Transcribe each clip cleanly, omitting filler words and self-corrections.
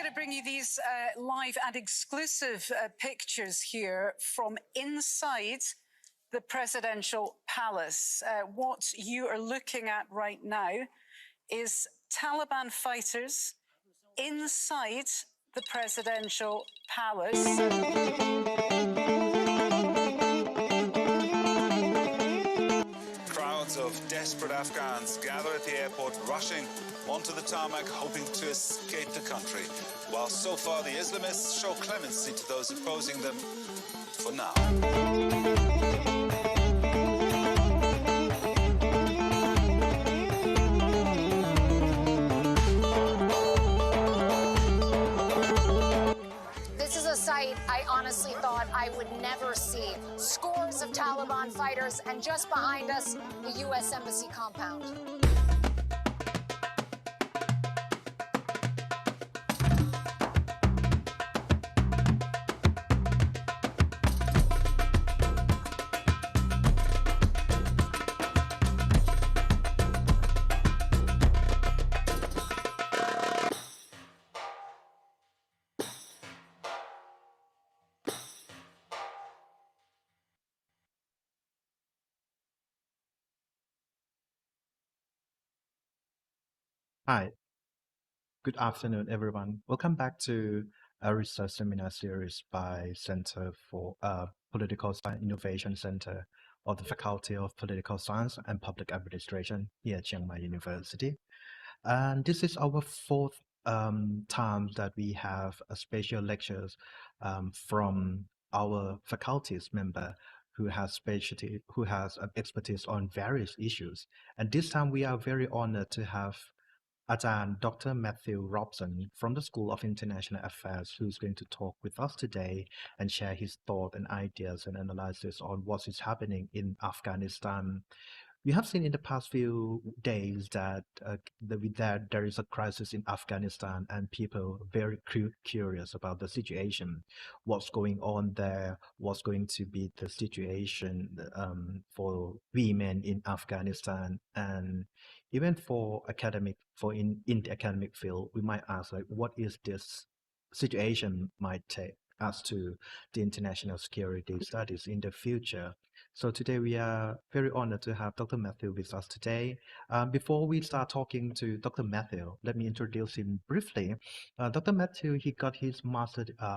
to bring you these live and exclusive pictures here from inside the presidential palace. What you are looking at right now is Taliban fighters inside the presidential palace. Crowds of desperate Afghans gather at the airport, rushing onto the tarmac, hoping to escape the country. While so far the Islamists show clemency to those opposing them for now. This is a sight I honestly thought I would never see. Scores of Taliban fighters, and just behind us, the U.S. Embassy compound. Hi, good afternoon, everyone. Welcome back to a research seminar series by Center for Political Science Innovation Center of the Faculty of Political Science and Public Administration here at Chiang Mai University. And this is our fourth time that we have a special lectures from our faculty's member who has expertise on various issues. And this time we are very honored to have Dr. Matthew Robson from the School of International Affairs, who's going to talk with us today and share his thoughts and ideas and analysis on what is happening in Afghanistan. We have seen in the past few days that there is a crisis in Afghanistan, and people are very curious about the situation, what's going on there, what's going to be the situation for women in Afghanistan, and even for in the academic field, we might ask, like, what is this situation might take us to the international security studies in the future. So today we are very honored to have Dr. Matthew with us today. Before we start talking to Dr. Matthew, let me introduce him briefly. Dr. Matthew, he got his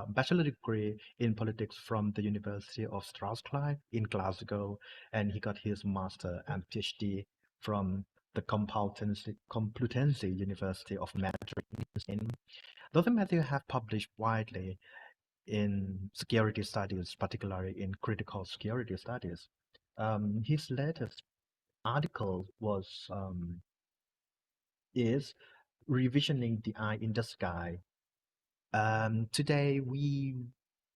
bachelor degree in politics from the University of Strathclyde in Glasgow, and he got his master and PhD from the Complutense University of Madrid in Spain. Dr. Matthew have published widely in security studies, particularly in critical security studies. His latest article is Revisioning the Eye in the Sky. Today we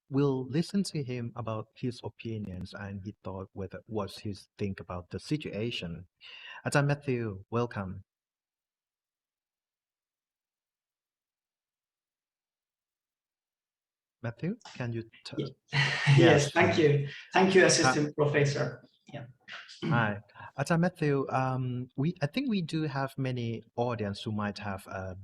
will listen to him about his opinions and he thought what his think about the situation. Matthew, welcome. Matthew, can you tell? Yes, thank you. Thank you, Assistant Professor. Yeah. Hi. Matthew, I think we do have many audience who might have a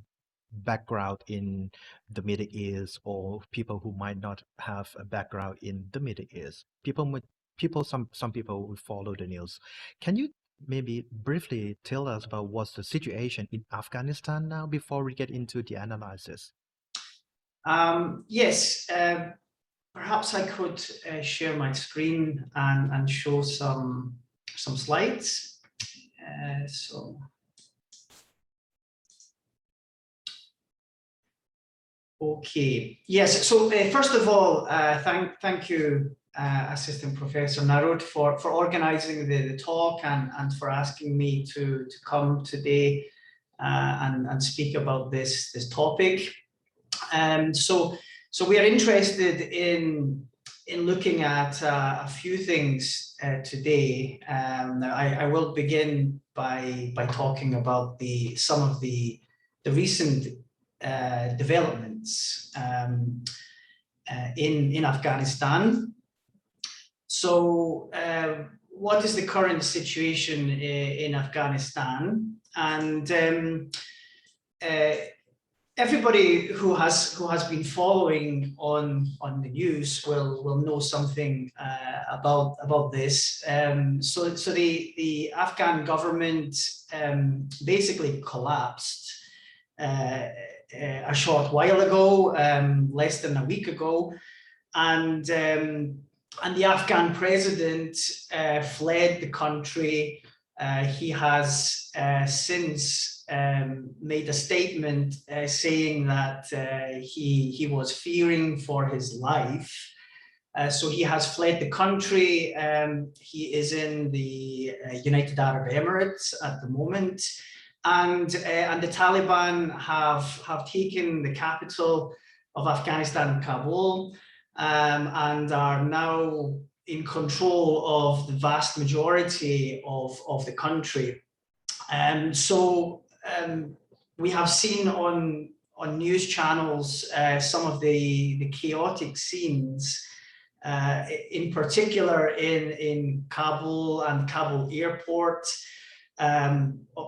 background in the Middle East, or people who might not have a background in the Middle East. Some people who follow the news. Can you maybe briefly tell us about what's the situation in Afghanistan now before we get into the analysis? Yes, perhaps I could share my screen and show some slides. Okay. Yes. So first of all, thank you, Assistant Professor Narut, for organizing the talk and for asking me to come today and speak about this topic. So we are interested in looking at a few things today. I will begin by talking about some of the recent developments in Afghanistan. So what is the current situation in Afghanistan? And everybody who has been following on the news will know something about this. So the Afghan government basically collapsed a short while ago, less than a week ago, and the Afghan president fled the country. He has since made a statement saying that he was fearing for his life. So he has fled the country. He is in the United Arab Emirates at the moment, and the Taliban have taken the capital of Afghanistan, Kabul, and are now in control of the vast majority of the country. So we have seen on news channels some of the chaotic scenes, in particular in Kabul and Kabul airport,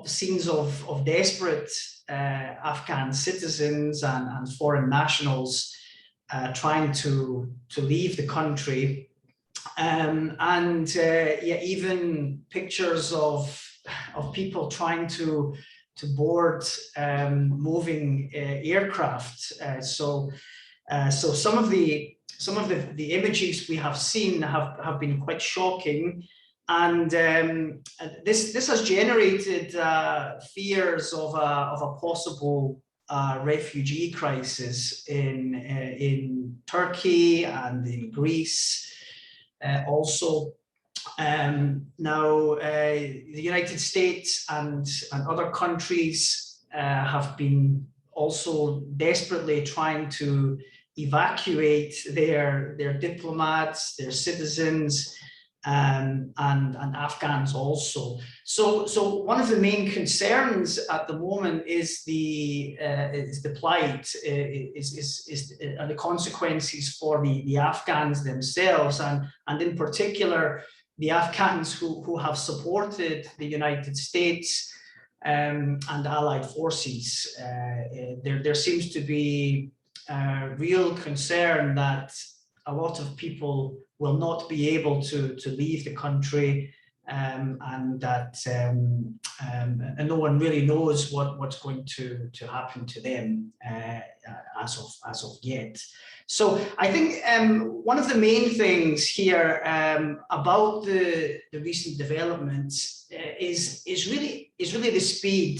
scenes of desperate Afghan citizens and foreign nationals trying to leave the country, yeah, even pictures of people trying to board moving aircraft. So some of the images we have seen have been quite shocking, and this has generated fears of a possible refugee crisis in Turkey and in Greece also. Now the United States and other countries have been also desperately trying to evacuate their diplomats, their citizens, and Afghans also. So one of the main concerns at the moment is the plight, and the consequences for the Afghans themselves, and in particular the Afghans who have supported the United States and allied forces. There seems to be real concern that a lot of people will not be able to leave the country, and that no one really knows what's going to happen to them as of yet. So I think one of the main things here about the recent developments is really the speed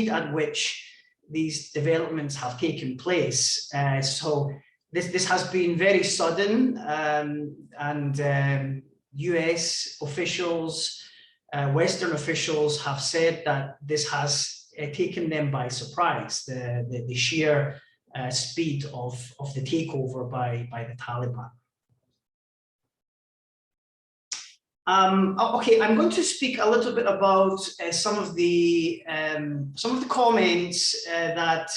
at which these developments have taken place. So this has been very sudden, and US officials, Western officials have said that this has taken them by surprise, the sheer speed of the takeover by the Taliban. Okay, I'm going to speak a little bit about some of the comments that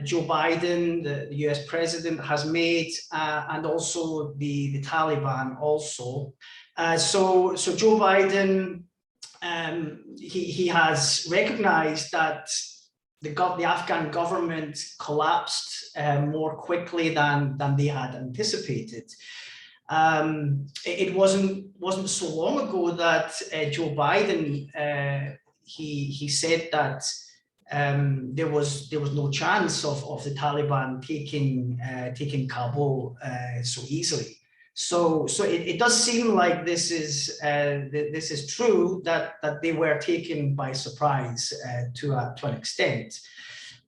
Joe Biden, the US president, has made, and also the Taliban also. So Joe Biden, he has recognized that the Afghan government collapsed more quickly than they had anticipated. It wasn't so long ago that Joe Biden he said that there was no chance of the Taliban taking Kabul so easily. So it does seem like this is true, that they were taken by surprise to an extent.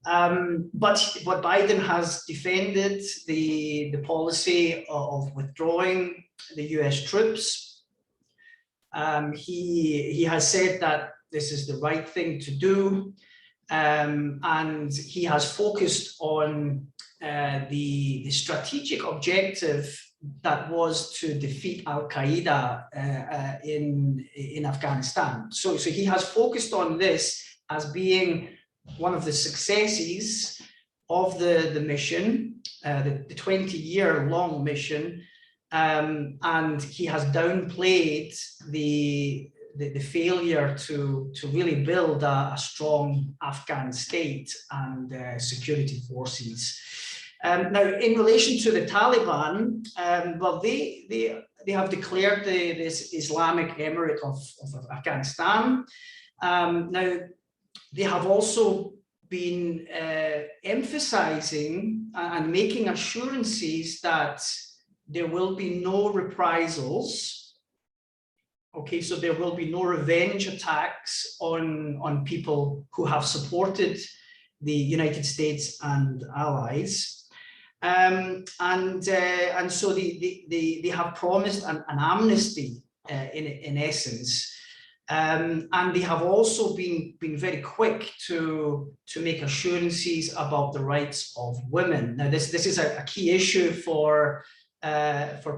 But Biden has defended the policy of withdrawing the US troops. He has said that this is the right thing to do, and he has focused on the strategic objective that was to defeat Al-Qaeda in Afghanistan. So he has focused on this as being one of the successes of the mission, the 20-year-long mission, and he has downplayed the the failure to really build a strong Afghan state and security forces. Now, in relation to the Taliban, well, they have declared this Islamic Emirate of Afghanistan. Now, they have also been emphasizing and making assurances that there will be no reprisals. Okay, so there will be no revenge attacks on people who have supported the United States and allies. And so they have promised an amnesty in essence. And they have also been very quick to make assurances about the rights of women. Now, this is a key issue for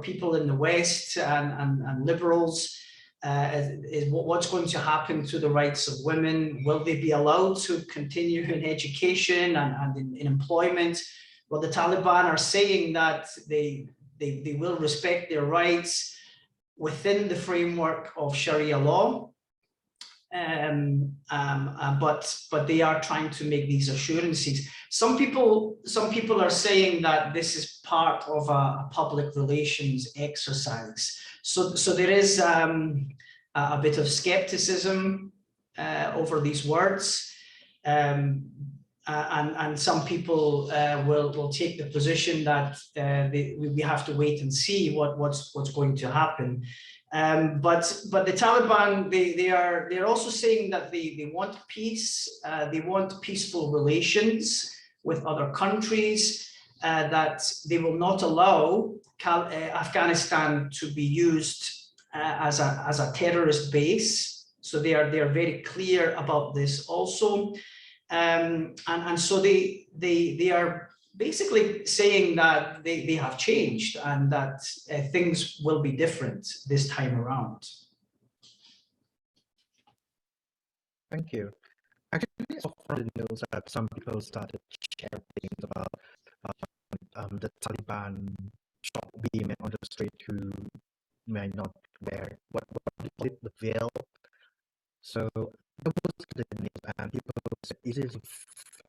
people in the West and liberals. Is what's going to happen to the rights of women? Will they be allowed to continue in education and in employment? Well, the Taliban are saying that they will respect their rights within the framework of Sharia law. But they are trying to make these assurances. Some people are saying that this is part of a public relations exercise. So there is a bit of skepticism over these words, and some people will take the position that we have to wait and see what's going to happen. But the Taliban, they're also saying that they want peace, they want peaceful relations with other countries, that they will not allow Afghanistan to be used as a terrorist base. So they are very clear about this also, and so they are basically saying that they have changed and that things will be different this time around. Thank you. Actually, so from the news that some people started sharing things about the Taliban shot women on the street who may not wear what they call it, the veil. So that was the news, and people said, this is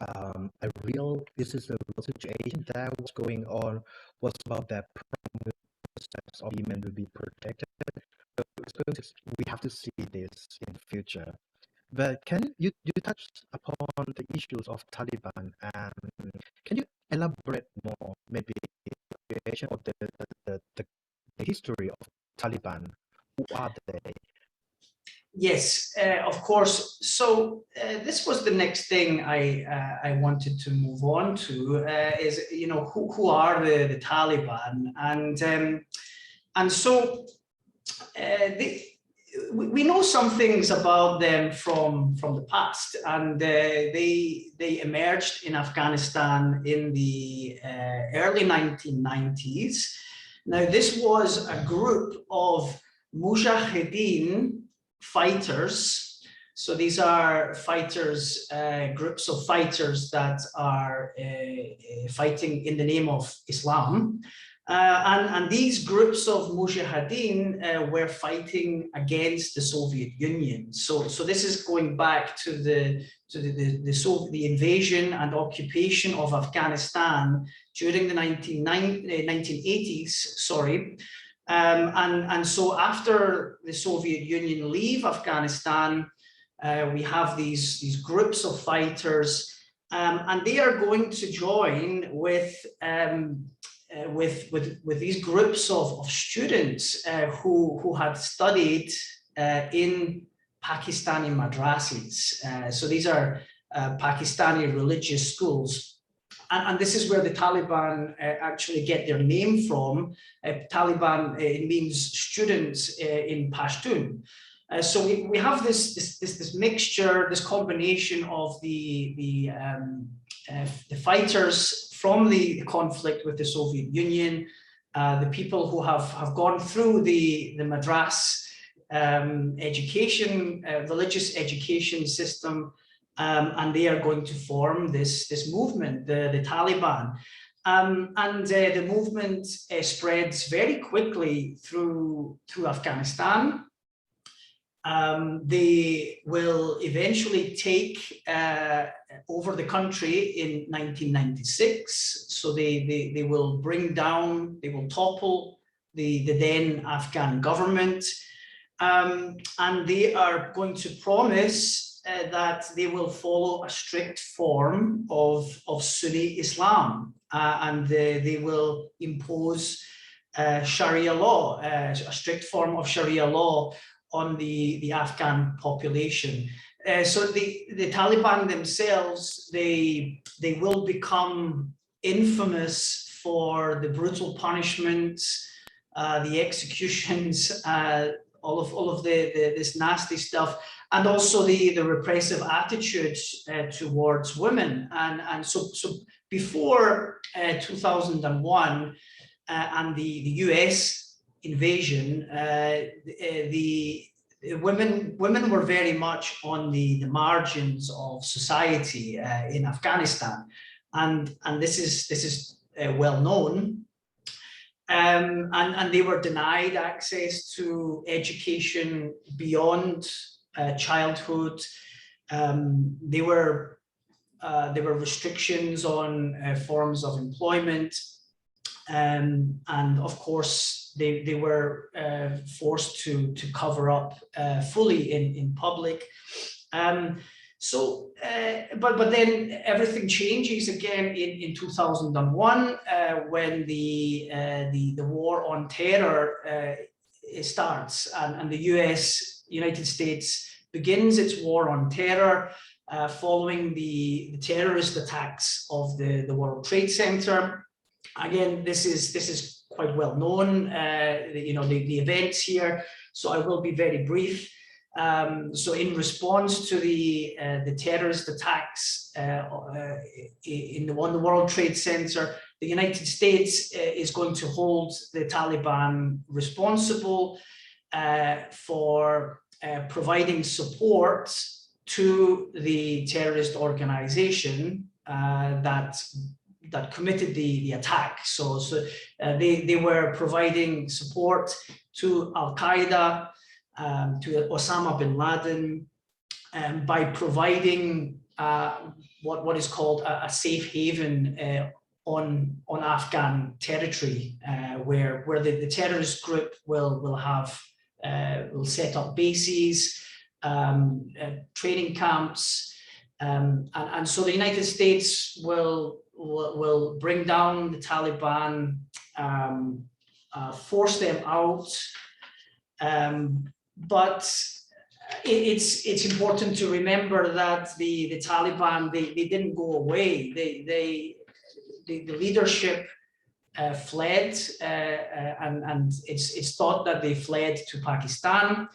a real situation there. What's going on? What's about that process of women will be protected? So we have to see this in the future. But can you touched upon the issues of Taliban, and can you elaborate more, maybe the creation of the history of Taliban? Who are they? Yes, of course. So this was the next thing I wanted to move on to, is, you know, who are the Taliban, and so we know some things about them from the past, and they emerged in Afghanistan in the early 1990s. Now, this was a group of mujahideen fighters. So these are fighters, groups of fighters that are fighting in the name of Islam. And these groups of mujahideen were fighting against the Soviet Union. So this is going back to the invasion and occupation of Afghanistan during the 1980s. Sorry. And so after the Soviet Union leave Afghanistan, we have these groups of fighters, and they are going to join with these groups of students who had studied in Pakistani madrasas. So these are Pakistani religious schools. And this is where the Taliban actually get their name from. Taliban, it means students in Pashtun. So we have this mixture, this combination of the fighters from the conflict with the Soviet Union, the people who have gone through the madras education, religious education system, and they are going to form this movement, the Taliban. And the movement spreads very quickly through Afghanistan. They will eventually take over the country in 1996. So they will bring down, they will topple the then Afghan government. And they are going to promise that they will follow a strict form of Sunni Islam, and they will impose Sharia law, a strict form of Sharia law on the Afghan population. So the Taliban themselves, they will become infamous for the brutal punishments, the executions, all of this nasty stuff, and also the repressive attitudes towards women. And so before 2001 and the US invasion, the women were very much on the margins of society in Afghanistan, and this is well known. And they were denied access to education beyond childhood. There were restrictions on forms of employment, and of course they were forced to cover up fully in public. But then everything changes again in 2001 when the war on terror starts, and the United States begins its war on terror following the terrorist attacks of the World Trade Center. Again, this is quite well known, the events here, so I will be very brief. So in response to the terrorist attacks on the World Trade Center, the United States is going to hold the Taliban responsible for providing support to the terrorist organization that committed the attack. So they were providing support to Al-Qaeda, to Osama bin Laden, by providing what is called a safe haven on Afghan territory, where the terrorist group will set up bases, training camps, and so the United States will bring down the Taliban, force them out. But it's important to remember that the Taliban, they didn't go away. The leadership fled, and it's thought that they fled to Pakistan.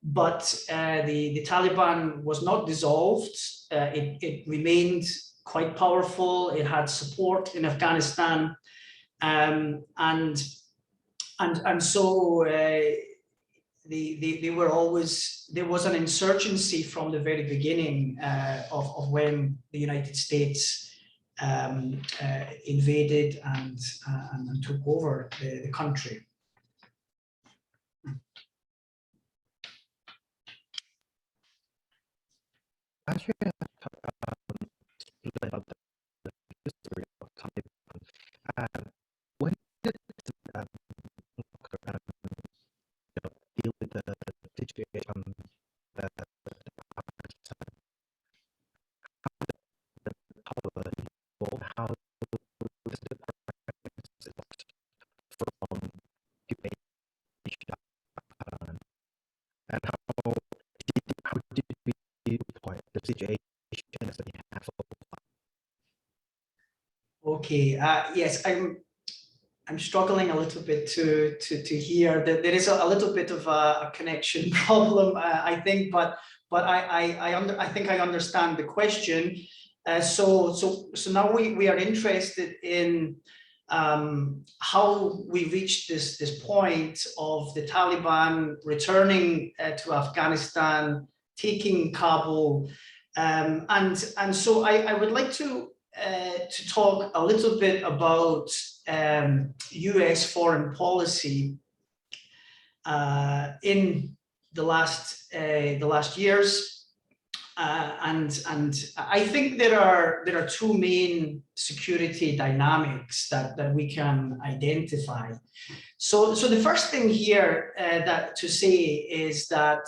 But the Taliban was not dissolved. It remained quite powerful. It had support in Afghanistan, and so. They were always, there was an insurgency from the very beginning of when the United States invaded and took over the country. Actually, about the history of Taliban. When did deal with the situation that how does the from and how did we deal with the situation as we have so far? Okay, yes, I'm struggling a little bit to hear that there is a little bit of a connection problem, I think, but I think I understand the question. So now we are interested in how we reached this point of the Taliban returning to Afghanistan, taking Kabul, and so I would like to talk a little bit about US foreign policy in the last years. And I think there are two main security dynamics that we can identify. So the first thing here to say is that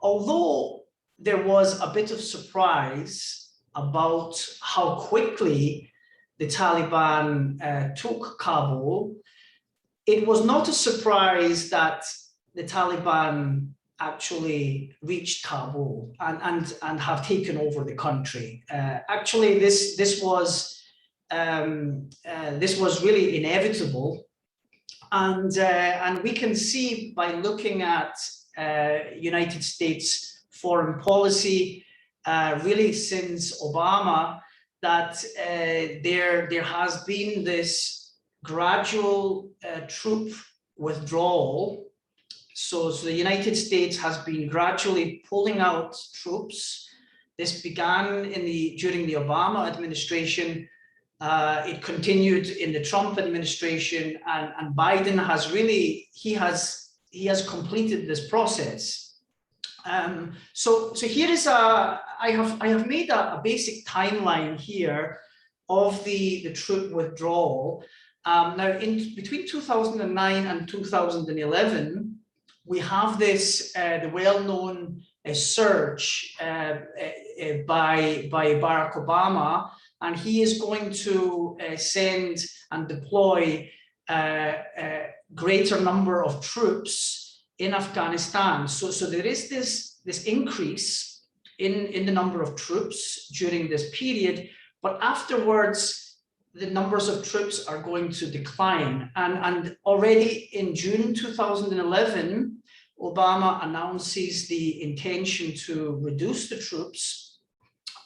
although there was a bit of surprise about how quickly the Taliban took Kabul, it was not a surprise that the Taliban actually reached Kabul and have taken over the country. Actually, this was really inevitable, and we can see by looking at United States foreign policy really since Obama that there has been this gradual troop withdrawal. So the United States has been gradually pulling out troops. This began during the Obama administration. It continued in the Trump administration, and Biden has really he has completed this process. So here is I have made a basic timeline here of the troop withdrawal. Now between 2009 and 2011. We have this the well-known surge by Barack Obama, and he is going to send and deploy a greater number of troops in Afghanistan. So there is this increase in the number of troops during this period, but afterwards the numbers of troops are going to decline. And already in June 2011, Obama announces the intention to reduce the troops.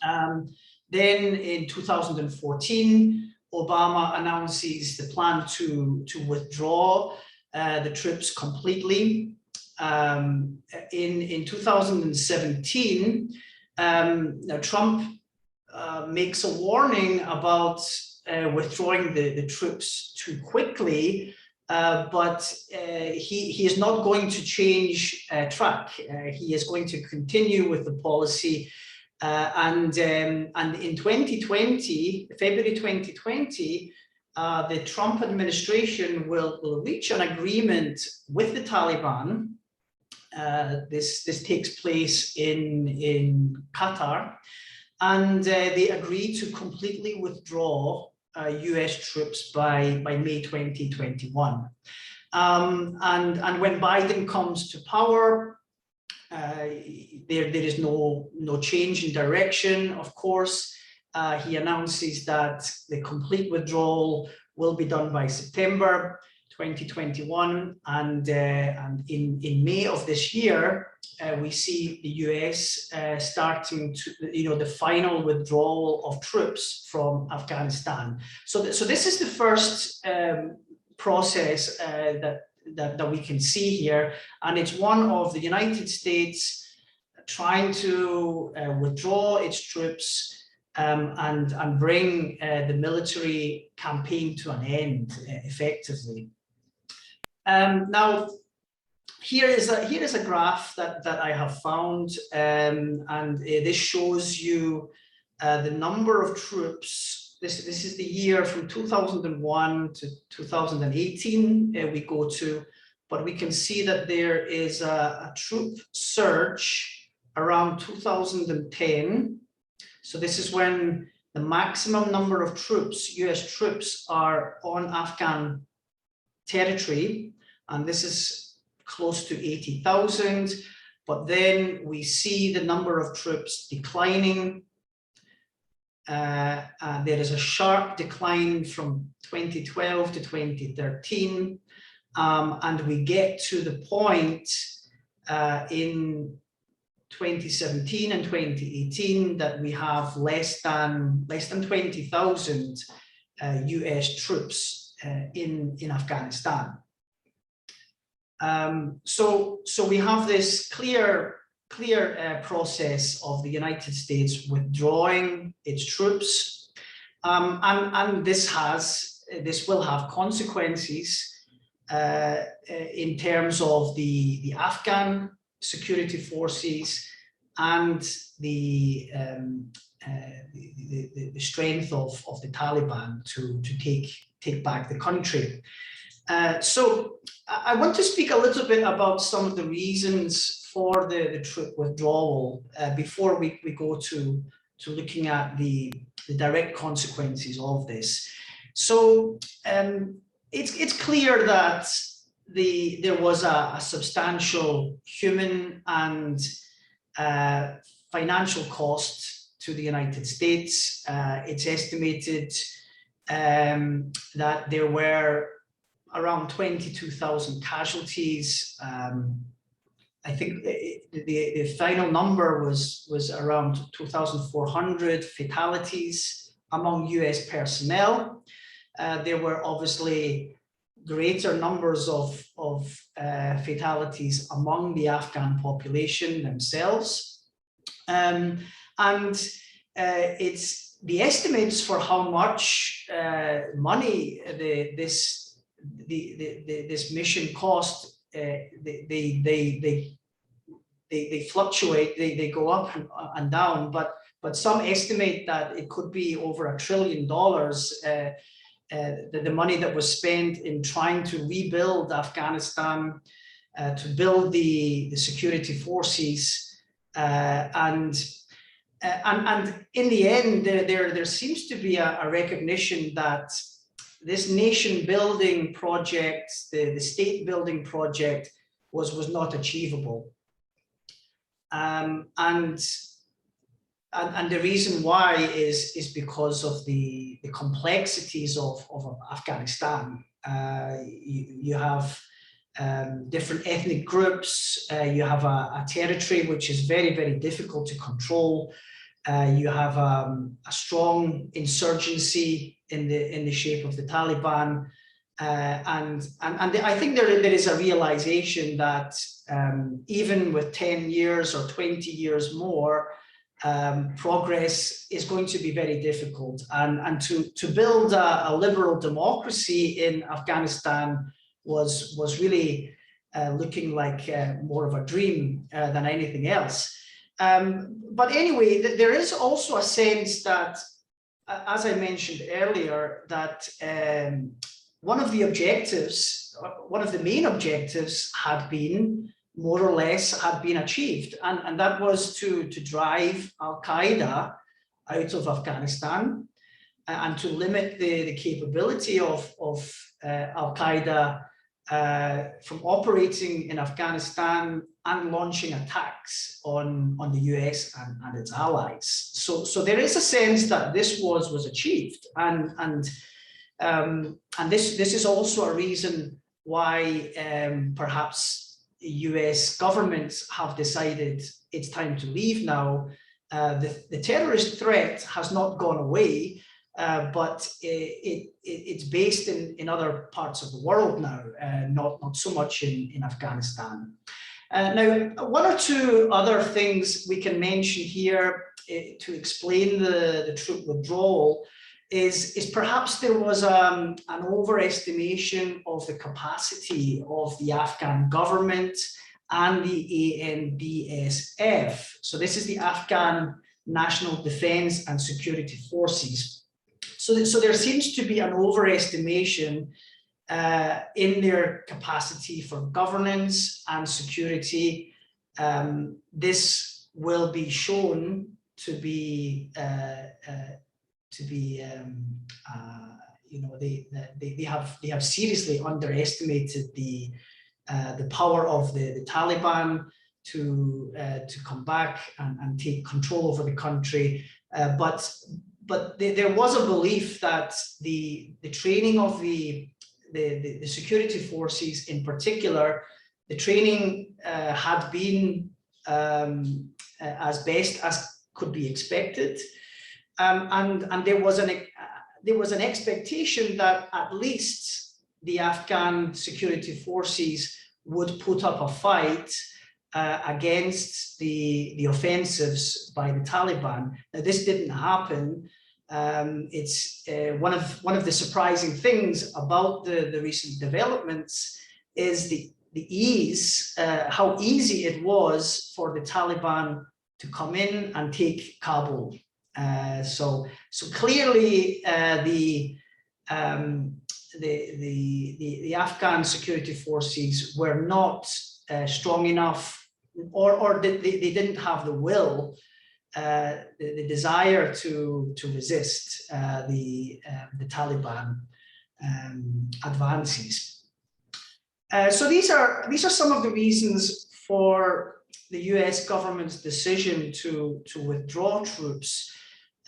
Then in 2014, Obama announces the plan to withdraw the troops completely. In 2017, now Trump makes a warning about withdrawing the troops too quickly, but he is not going to change track. He is going to continue with the policy, and in 2020, February 2020, the Trump administration will reach an agreement with the Taliban. This takes place in Qatar, and they agree to completely withdraw US troops by May 2021. And when Biden comes to power, there is no change in direction, of course. He announces that the complete withdrawal will be done by September 2021, and in May of this year, we see the US starting to, the final withdrawal of troops from Afghanistan. So this is the first process that we can see here, and it's one of the United States trying to withdraw its troops and bring the military campaign to an end effectively. Now, here is a graph that I have found, and this shows you the number of troops. This is the year from 2001 to 2018 we go to, but we can see that there is a troop surge around 2010. So this is when the maximum number of troops, US troops, are on Afghan territory, and this is close to 80,000. But then we see the number of troops declining. There is a sharp decline from 2012 to 2013, and we get to the point in 2017 and 2018 that we have less than 20,000 US troops in Afghanistan. So we have this clear process of the United States withdrawing its troops, and this will have consequences in terms of the Afghan security forces and the strength of the Taliban to take back the country. So I want to speak a little bit about some of the reasons for the troop withdrawal before we go to looking at the direct consequences of this. So it's clear that there was a substantial human and financial cost to the United States. It's estimated that there were around 22,000 casualties. I think the final number was around 2,400 fatalities among US personnel. There were obviously greater numbers of fatalities among the Afghan population themselves. It's the estimates for how much money this mission cost. They fluctuate. They go up and down. But some estimate that it could be over $1 trillion. The money that was spent in trying to rebuild Afghanistan, to build the security forces, and in the end, there seems to be a recognition that this nation building project, the state building project, was not achievable, and the reason why is because of the complexities of Afghanistan. You have different ethnic groups. You have a territory which is very, very difficult to control. You have a strong insurgency in the shape of the Taliban, and I think there is a realization that even with 10 years or 20 years more, progress is going to be very difficult, and to build a liberal democracy in Afghanistan was really looking like more of a dream than anything else. But anyway, there is also a sense that, as I mentioned earlier, that one of the objectives, one of the main objectives had been more or less had been achieved, and that was to drive Al-Qaeda out of Afghanistan and to limit the capability of Al-Qaeda from operating in Afghanistan and launching attacks on the US and its allies. So there is a sense that this was achieved, and this is also a reason why perhaps US governments have decided it's time to leave now. The terrorist threat has not gone away, but it's based in other parts of the world now, not so much in Afghanistan. Now, one or two other things we can mention here to explain the troop withdrawal is perhaps there was an overestimation of the capacity of the Afghan government and the ANBSF. So this is the Afghan National Defense and Security Forces. So there seems to be an overestimation in their capacity for governance and security. This will be shown to be you know, they have seriously underestimated the power of the Taliban to come back and take control over the country, but there was a belief that the training of the security forces, in particular, the training had been as best as could be expected, and there was an expectation that at least the Afghan security forces would put up a fight against the offensives by the Taliban. Now, this didn't happen. It's one of the surprising things about the recent developments is ease, how easy it was for the Taliban to come in and take Kabul. So clearly the Afghan security forces were not strong enough, or they didn't have the will, the desire to resist the Taliban advances. So these are some of the reasons for the US government's decision to withdraw troops.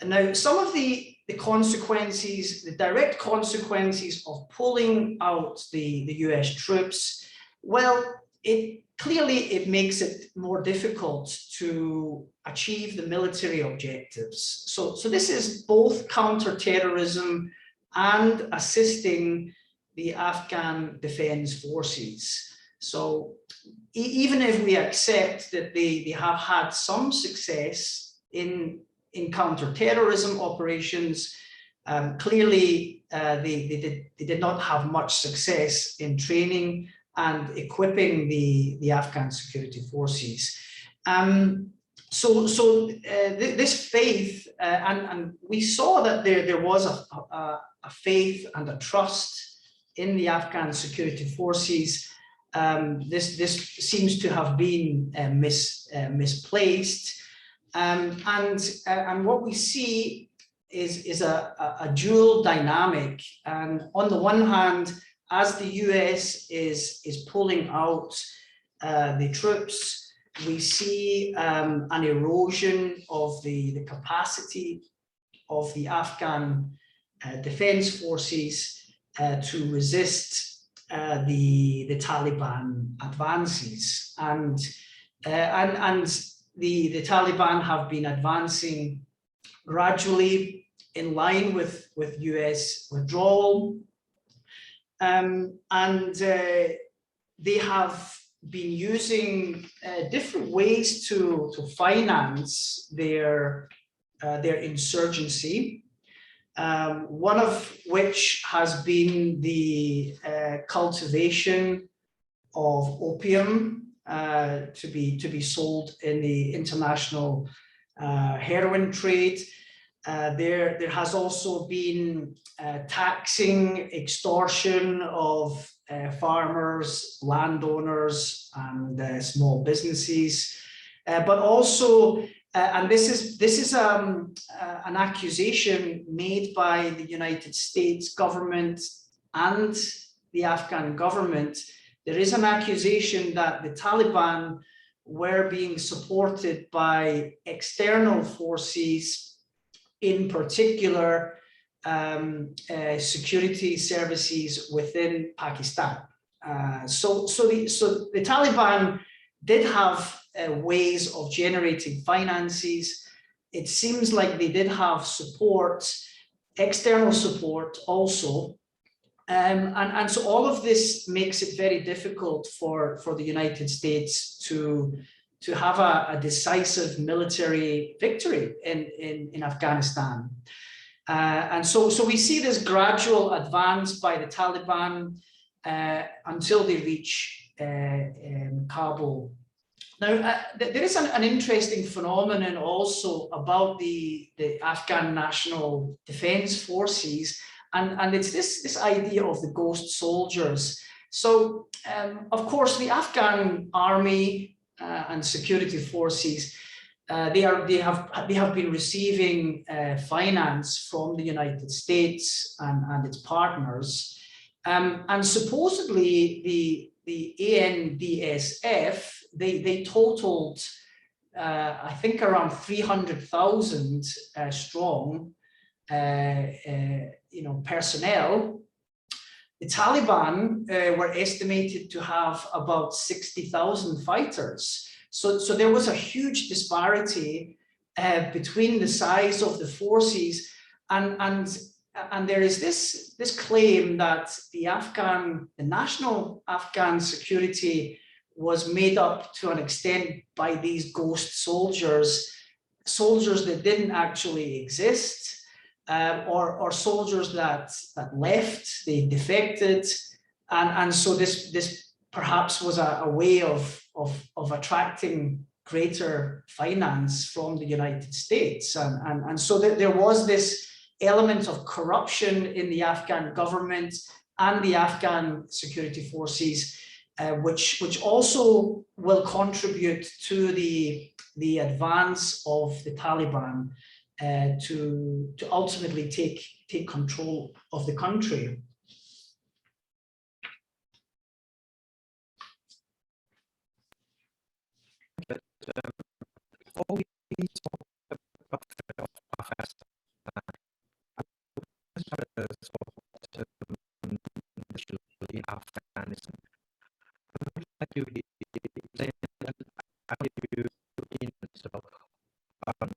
And now some of the consequences, the direct consequences of pulling out the US troops, well, it makes it more difficult to achieve the military objectives. So this is both counterterrorism and assisting the Afghan defense forces. So even if we accept that they have had some success in counterterrorism operations, clearly they did not have much success in training and equipping the Afghan security forces. This faith, and we saw that there was a faith and a trust in the Afghan security forces. This seems to have been misplaced, and what we see is a dual dynamic. And on the one hand, as the US is pulling out the troops, we see an erosion of the capacity of the Afghan defense forces to resist the Taliban advances, and the Taliban have been advancing gradually in line with US withdrawal, and they have been using different ways to finance their insurgency. One of which has been the cultivation of opium to be sold in the international heroin trade. There has also been taxing, extortion of farmers, landowners, and small businesses, but also. And this is an accusation made by the United States government and the Afghan government. There is an accusation that the Taliban were being supported by external forces, in particular security services within Pakistan. So the Taliban did have ways of generating finances. It seems like they did have support, external support also. And so all of this makes it very difficult for the United States to have a decisive military victory in Afghanistan. And so we see this gradual advance by the Taliban until they reach Kabul. Now, there is an interesting phenomenon also about the Afghan National Defense Forces, and it's this idea of the ghost soldiers. So, of course, the Afghan army and security forces, they have been receiving finance from the United States and its partners, and supposedly the ANDSF. They totaled, I think, around 300,000 strong, personnel. The Taliban were estimated to have about 60,000 fighters. So there was a huge disparity between the size of the forces, and there is this claim that the national Afghan security was made up to an extent by these ghost soldiers that didn't actually exist, or soldiers that left, they defected, and so this perhaps was a way of attracting greater finance from the United States. And so there was this element of corruption in the Afghan government and the Afghan security forces, which also will contribute to the advance of the Taliban to ultimately take control of the country. But before we talk about Afghanistan, in Afghanistan, I would like to say about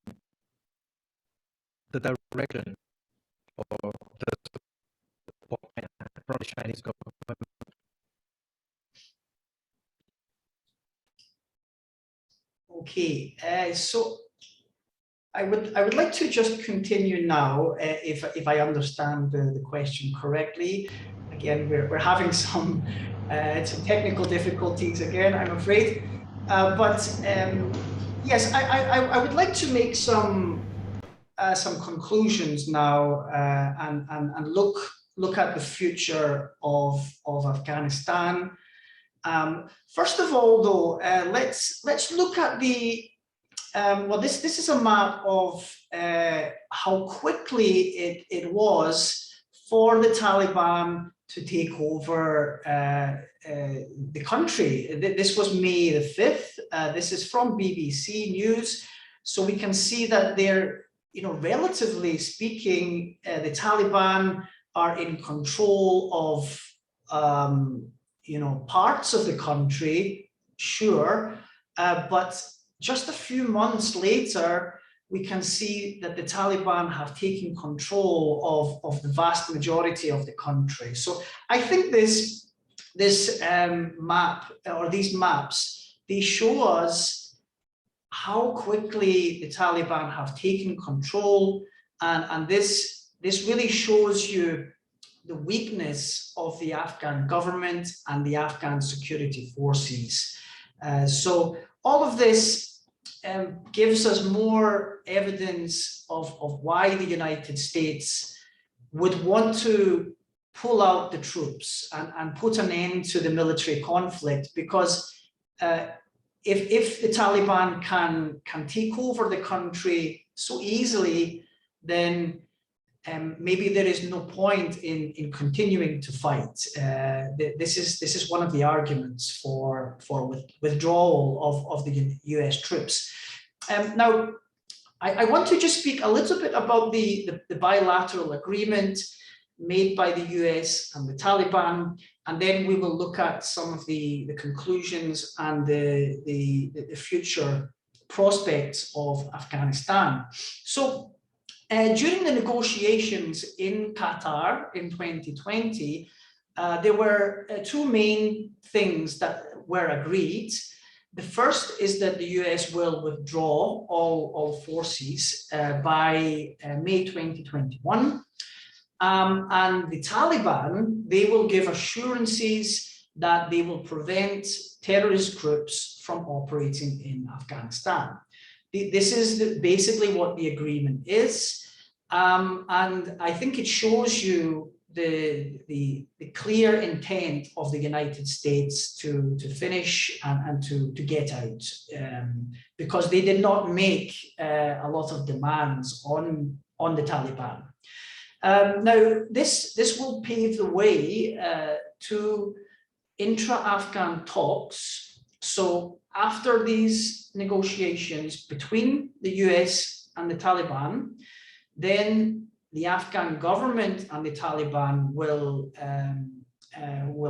the direction or the support from the Chinese government. Okay, so I would like to just continue now, if I understand the question correctly. Again, we're having some technical difficulties again, I'm afraid. Yes, I would like to make some conclusions now and look at the future of Afghanistan. First of all, though, let's look at the well, this is a map of how quickly it was for the Taliban to take over the country. This was May the 5th. This is from BBC News, so we can see that they're, relatively speaking, the Taliban are in control of parts of the country, sure, but just a few months later, we can see that the Taliban have taken control of the vast majority of the country. So I think this map, or these maps, they show us how quickly the Taliban have taken control, and this really shows you the weakness of the Afghan government and the Afghan security forces. So all of this gives us more evidence of why the United States would want to pull out the troops and put an end to the military conflict, because if the Taliban can take over the country so easily, then maybe there is no point in continuing to fight. This is one of the arguments for withdrawal of the US troops. Now, I want to just speak a little bit about the bilateral agreement made by the US and the Taliban, and then we will look at some of the conclusions and the future prospects of Afghanistan. So, during the negotiations in Qatar in 2020, there were two main things that were agreed. The first is that the US will withdraw all forces by May 2021. And the Taliban, they will give assurances that they will prevent terrorist groups from operating in Afghanistan. This is basically what the agreement is, and I think it shows you the clear intent of the United States to finish and to get out, because they did not make a lot of demands on the Taliban. Now, this will pave the way to intra-Afghan talks. So after these negotiations between the US and the Taliban, then the Afghan government and the Taliban will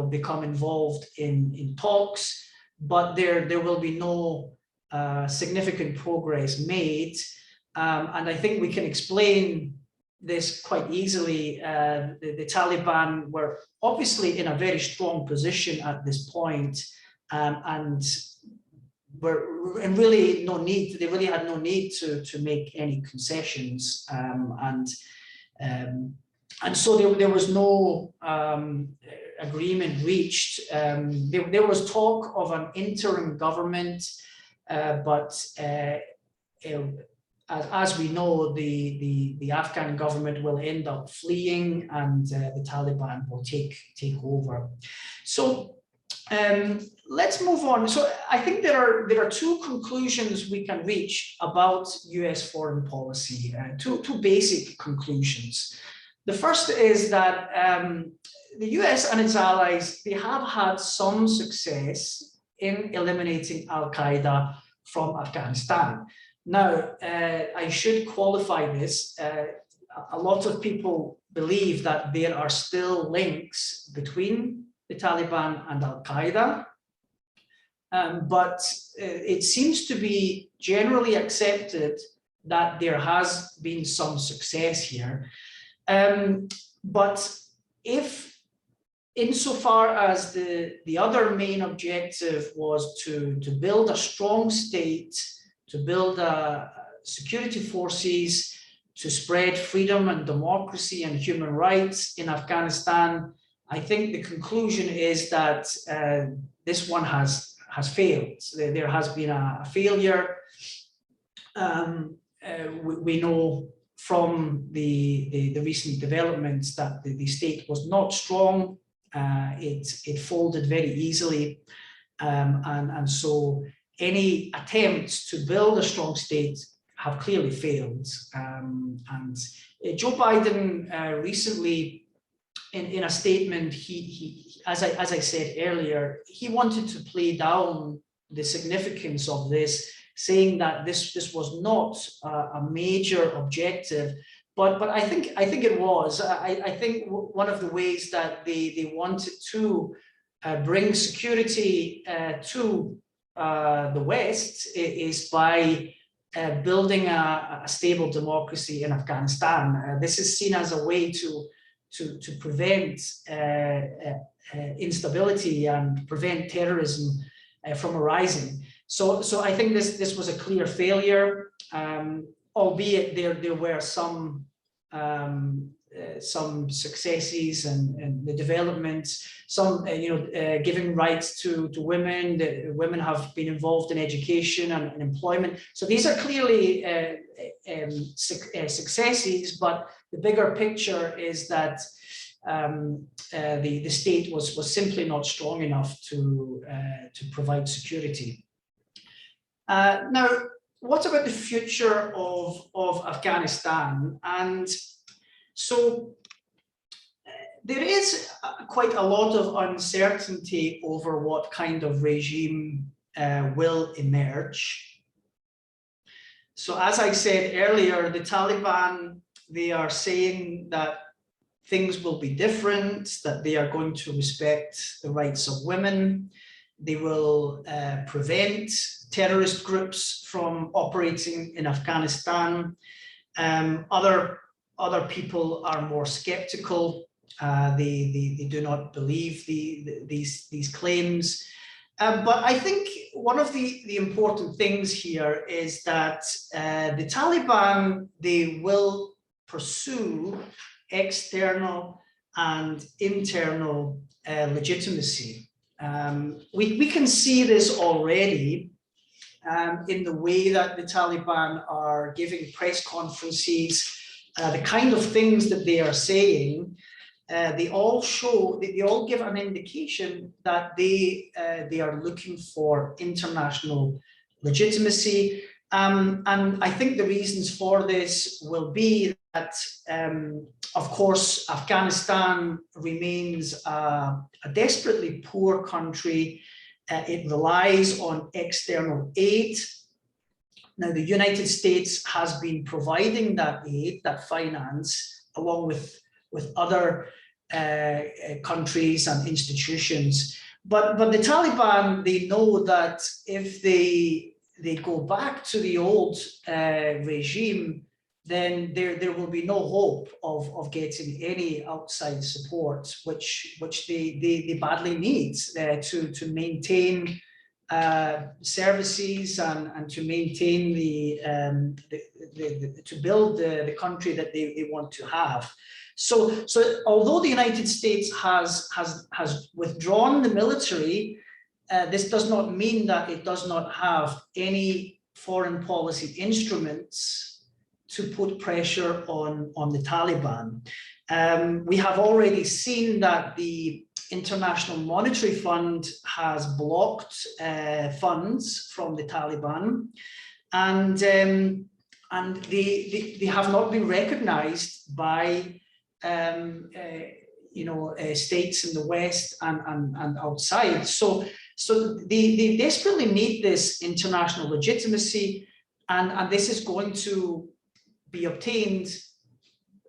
become involved in talks, but there will be no significant progress made. And I think we can explain this quite easily. The Taliban were obviously in a very strong position at this point, and really no need. They really had no need to make any concessions, and so there was no agreement reached. There was talk of an interim government, but as we know, the Afghan government will end up fleeing, and the Taliban will take over. So let's move on. So I think there are two conclusions we can reach about US foreign policy, two basic conclusions. The first is that the US and its allies, they have had some success in eliminating Al-Qaeda from Afghanistan. Now, I should qualify this. A lot of people believe that there are still links between the Taliban and Al-Qaeda, but it seems to be generally accepted that there has been some success here. But if, insofar as the other main objective was to build a strong state, to build security forces, to spread freedom and democracy and human rights in Afghanistan, I think the conclusion is that this one has failed. There has been a failure. We know from the recent developments that the state was not strong. It folded very easily, and so any attempts to build a strong state have clearly failed. And Joe Biden recently, in a statement, he as I said earlier, he wanted to play down the significance of this, saying that this was not a major objective, but I think it was. I think one of the ways that they wanted to bring security to the West is by building a stable democracy in Afghanistan. This is seen as a way to prevent instability and prevent terrorism from arising. So I think this was a clear failure, albeit there were some successes and the developments, some giving rights to women. Women have been involved in education and employment. So these are clearly successes, but the bigger picture is that the state was simply not strong enough to provide security. Now, what about the future of Afghanistan? And so there is quite a lot of uncertainty over what kind of regime will emerge. So as I said earlier, the Taliban, they are saying that things will be different, that they are going to respect the rights of women. They will prevent terrorist groups from operating in Afghanistan. Other people are more skeptical. They do not believe these claims. But I think one of the important things here is that the Taliban, they will pursue external and internal legitimacy. We can see this already in the way that the Taliban are giving press conferences, the kind of things that they are saying. They all give an indication that they are looking for international legitimacy. And I think the reasons for this will be that, of course, Afghanistan remains a desperately poor country. It relies on external aid. Now, the United States has been providing that aid, that finance, along with other countries and institutions. But the Taliban, they know that if they go back to the old regime, then there will be no hope of getting any outside support, which they badly need to maintain services and to maintain to build the country that they want to have. So although the United States has withdrawn the military, this does not mean that it does not have any foreign policy instruments to put pressure on the Taliban. We have already seen that the International Monetary Fund has blocked funds from the Taliban, and they have not been recognized by states in the West and outside. So they desperately need this international legitimacy, and this is going to be obtained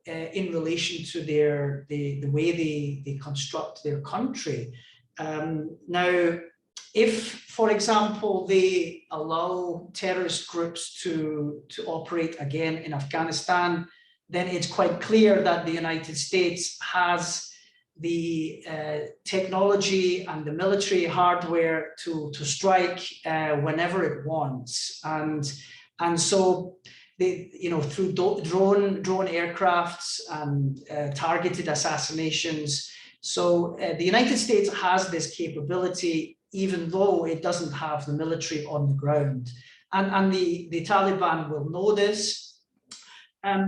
in relation to the way they construct their country. Now, if, for example, they allow terrorist groups to operate again in Afghanistan, then it's quite clear that the United States has the technology and the military hardware to strike whenever it wants, and so they, through drone aircrafts and targeted assassinations. So the United States has this capability, even though it doesn't have the military on the ground, and the Taliban will know this.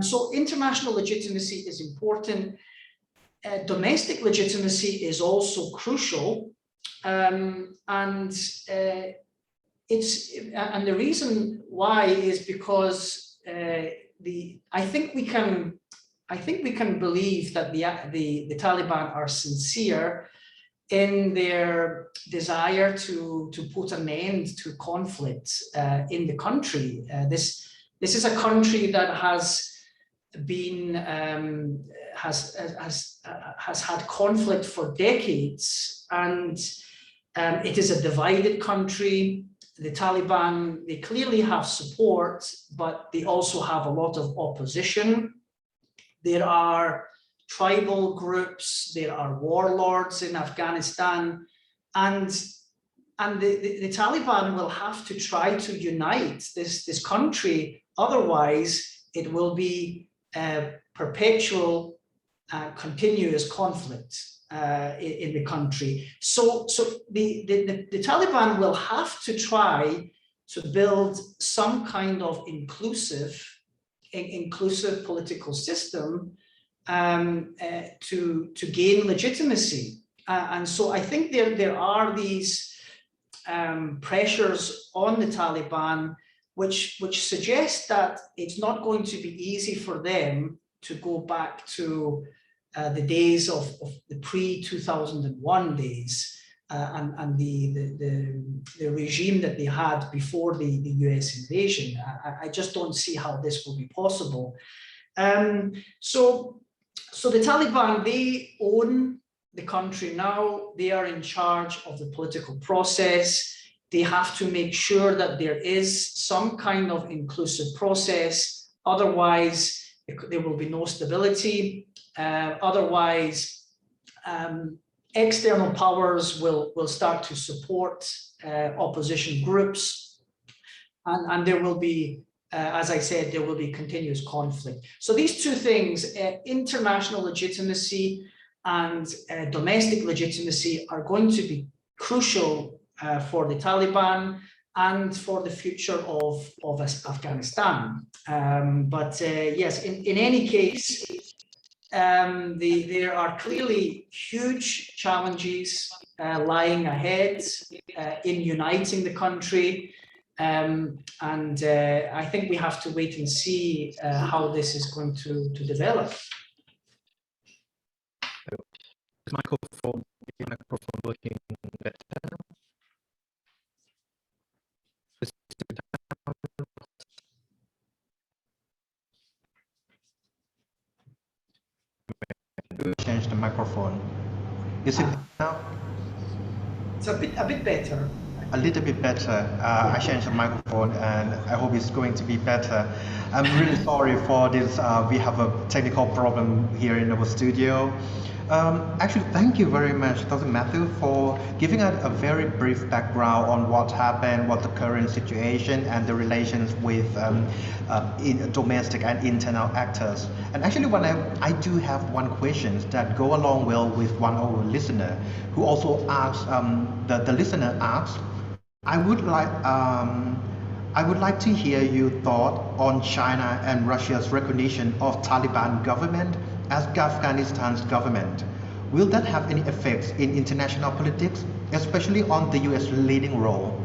So international legitimacy is important. Domestic legitimacy is also crucial, and the reason why is because I think we can believe that the Taliban are sincere in their desire to put an end to conflict in the country. This is a country that has been has had conflict for decades, and it is a divided country. The Taliban, they clearly have support, but they also have a lot of opposition. There are tribal groups, there are warlords in Afghanistan, and the Taliban will have to try to unite this country. Otherwise, it will be perpetual, continuous conflict in the country. So the Taliban will have to try to build some kind of inclusive political system to gain legitimacy. And so I think there are these pressures on the Taliban which suggest that it's not going to be easy for them to go back to the days of the pre-2001 days and the regime that they had before the US invasion. I just don't see how this will be possible. So the Taliban, they own the country now. They are in charge of the political process. They have to make sure that there is some kind of inclusive process. Otherwise, there will be no stability. Otherwise, external powers will start to support opposition groups, and there will be, as I said, there will be continuous conflict. So these two things, international legitimacy and domestic legitimacy, are going to be crucial for the Taliban and for the future of Afghanistan. But yes, in any case, there are clearly huge challenges lying ahead in uniting the country. And I think we have to wait and see how this is going to develop. Microphone working better. Change the microphone. Is it now? It's a bit better. A little bit better. I changed the microphone, and I hope it's going to be better. I'm really sorry for this. We have a technical problem here in our studio. Actually, thank you very much, Dr. Matthew, for giving us a very brief background on what happened, what the current situation, and the relations with domestic and internal actors. And actually, I do have one question that go along well with one of our listener, who also asked, the listener asked, I would like to hear your thought on China and Russia's recognition of Taliban government as Afghanistan's government. Will that have any effects in international politics, especially on the US leading role?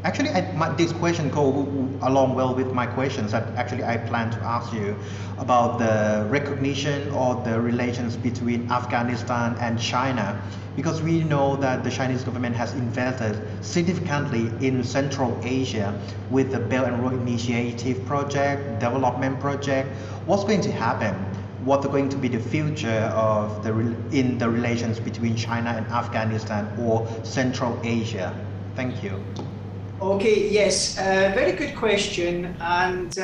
Actually, this question goes along well with my questions that actually I plan to ask you about the recognition or the relations between Afghanistan and China, because we know that the Chinese government has invested significantly in Central Asia with the Belt and Road Initiative project, development project. What's going to happen? What's going to be the future of in the relations between China and Afghanistan or Central Asia? Thank you. Okay, yes, very good question. And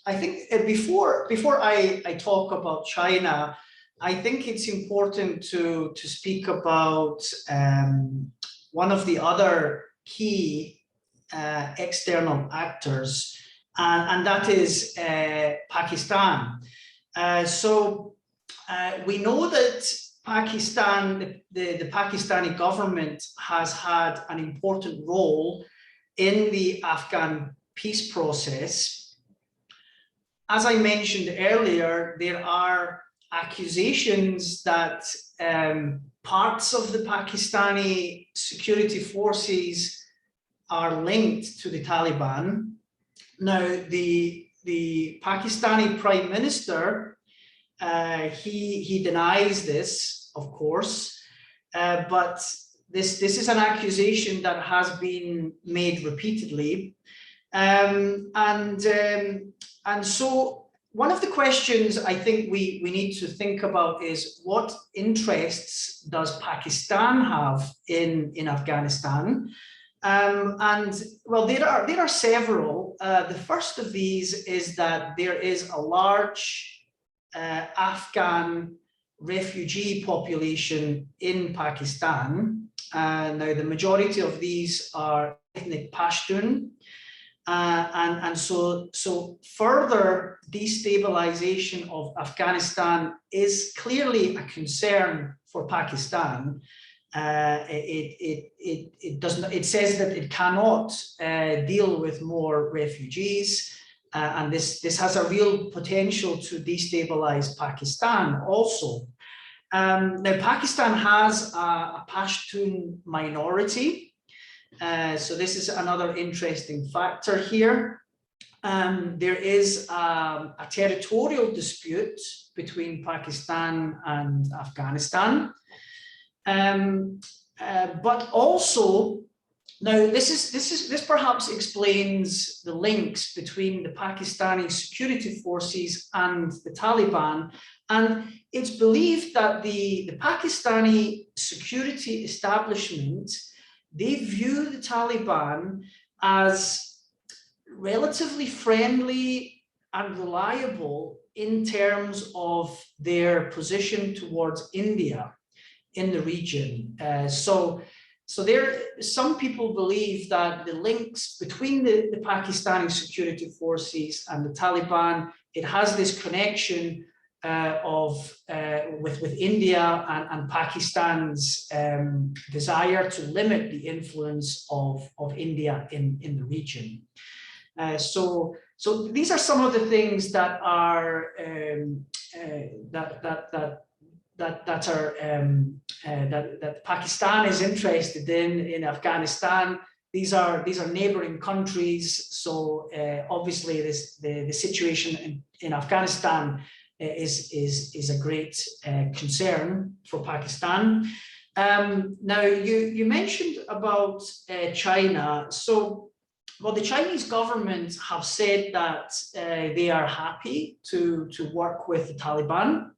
I think before I talk about China, I think it's important to speak about one of the other key external actors, and that is Pakistan. So we know that Pakistan, the Pakistani government has had an important role in the Afghan peace process. As I mentioned earlier, there are accusations that parts of the Pakistani security forces are linked to the Taliban. Now, the Pakistani Prime Minister, he denies this, of course, but this is an accusation that has been made repeatedly, and so one of the questions I think we need to think about is, what interests does Pakistan have in Afghanistan? And well, there are several. The first of these is that there is a large Afghan refugee population in Pakistan. Now, the majority of these are ethnic Pashtun, and so further destabilization of Afghanistan is clearly a concern for Pakistan. It says that it cannot deal with more refugees, and this has a real potential to destabilize Pakistan also. Now, Pakistan has a Pashtun minority, so this is another interesting factor here. There is a territorial dispute between Pakistan and Afghanistan, but also, now this perhaps explains the links between the Pakistani security forces and the Taliban. And it's believed that the Pakistani security establishment, they view the Taliban as relatively friendly and reliable in terms of their position towards India in the region. So some people believe that the links between the Pakistani security forces and the Taliban, it has this connection with India and Pakistan's desire to limit the influence of India in the region. So these are some of the things that are that Pakistan is interested in Afghanistan. These are neighboring countries, so obviously the situation in Afghanistan is a great concern for Pakistan. Now, you mentioned about China. So, well, the Chinese government have said that they are happy to work with the Taliban.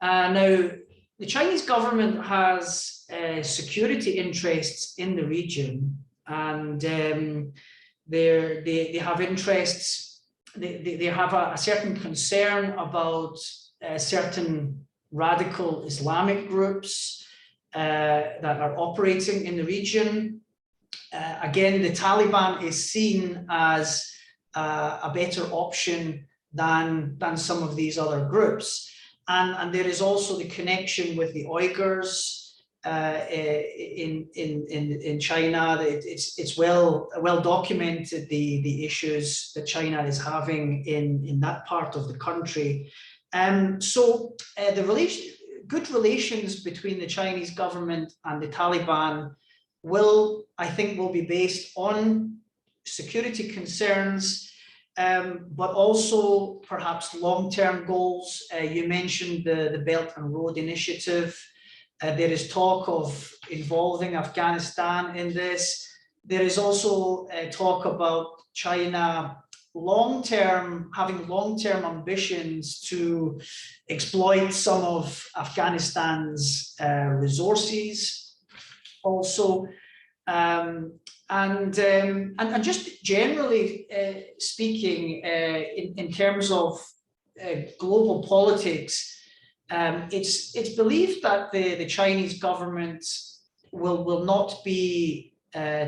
Now, the Chinese government has security interests in the region, and they have interests. They have a certain concern about certain radical Islamic groups that are operating in the region. Again, the Taliban is seen as a better option than some of these other groups. And there is also the connection with the Uyghurs in China. It's well documented, the issues that China is having in that part of the country. So good relations between the Chinese government and the Taliban I think will be based on security concerns, but also perhaps long-term goals. You mentioned the Belt and Road Initiative. There is talk of involving Afghanistan in this. There is also talk about China having long-term ambitions to exploit some of Afghanistan's resources also. And just generally speaking, in terms of global politics, it's believed that the Chinese government will not be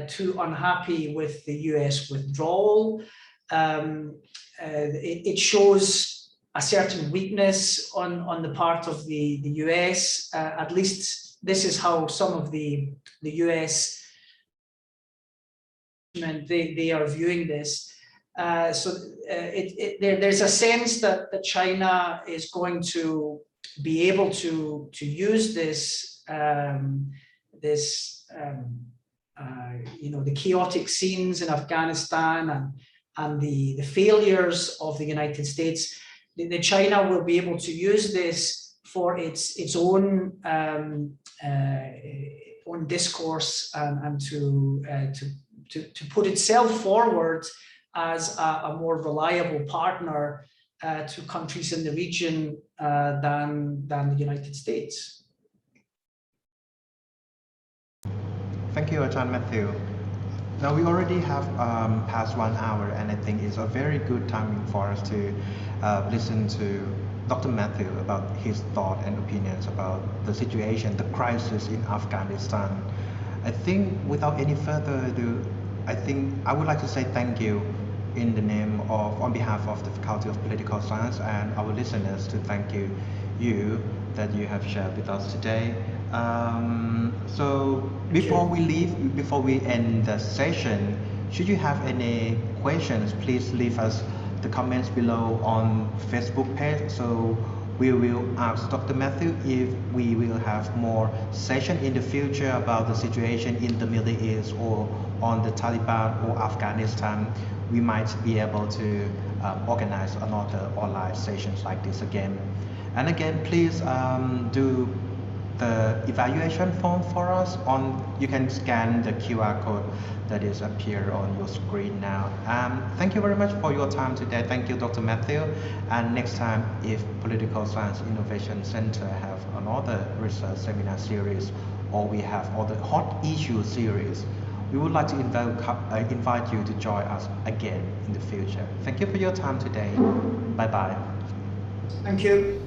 too unhappy with the US withdrawal. It shows a certain weakness on the part of the US. At least this is how some of the US they are viewing this. There's a sense that China is going to be able to use this the chaotic scenes in Afghanistan and the failures of the United States. China will be able to use this for its own discourse and to put itself forward as a more reliable partner to countries in the region than the United States. Thank you, Dr.Matthew. Now we already have past 1 hour, and I think it's a very good timing for us to listen to Dr. Matthew about his thought and opinions about the situation, the crisis in Afghanistan. I think without any further ado, I would like to say thank you on behalf of the Faculty of Political Science and our listeners, to thank you that you have shared with us today. So before we end the session, should you have any questions, please leave us the comments below on Facebook page. So we will ask Dr. Matthew if we will have more session in the future about the situation in the Middle East or on the Taliban or Afghanistan. We might be able to organize another online sessions like this again. And again, please do the evaluation form for us. You can scan the QR code that is appear on your screen now. Thank you very much for your time today. Thank you, Dr. Matthew. And next time, if Political Science Innovation Center have another research seminar series, or we have other hot issue series, we would like to invite you to join us again in the future. Thank you for your time today. Bye-bye. Thank you.